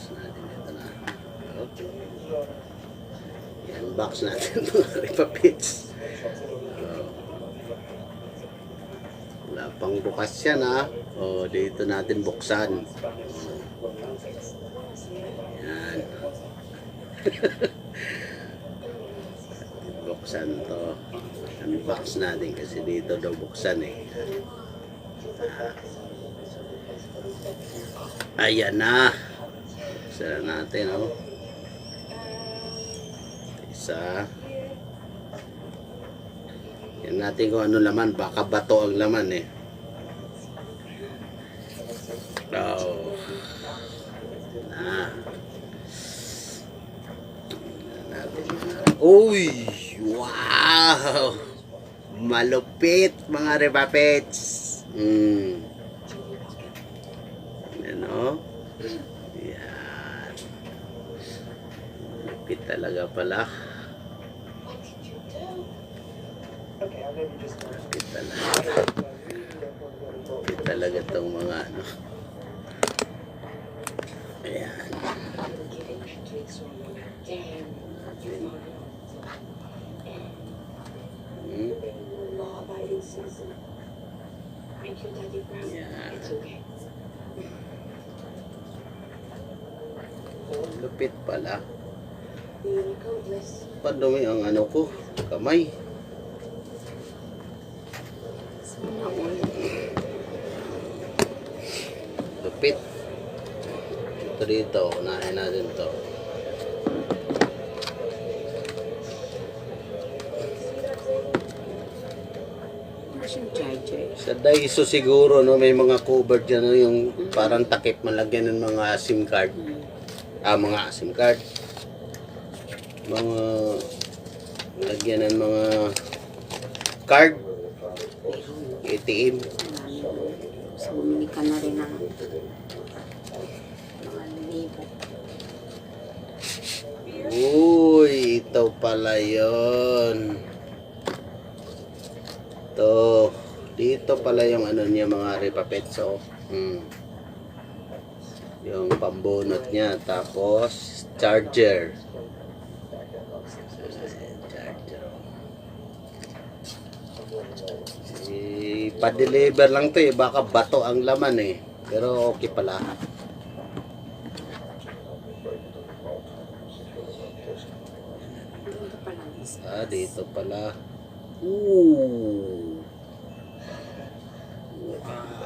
box natin. Ito na. Okay. Yan, box natin mga repapits. Wala pang bukas yan ha. O, dito natin buksan. Yan. Buksan to. Unbox natin kasi dito daw buksan eh. Ayan na. Buksan natin oh. Isa. Yan natin kung ano laman. Baka bato ang laman eh. Oh. Na. Natin. Uy! Wow! Malupit mga repapits. Ano? Yan. Malupit talaga pala. Malupit talaga. Malupit talaga itong mga ano. Ayan. Yan. Lupit pala. Padumi ang ano ko, kamay. Lupit. Ito dito, unahin natin to. Sa Daiso siguro no, may mga cover dyan no, yung parang takip malagyan ng mga SIM card. Mga SIM card. Mga malagyan ng mga card. ATM. So, bumili ka na rin ng mga libo. Uy, ito pala yun. Ito. Dito pala yung ano niya mga repapets. So, yung pambunot niya. Tapos, charger. Charger. Pa-deliver lang to eh. Baka bato ang laman eh. Pero okay pala. Dito pala. Ooh. Wow.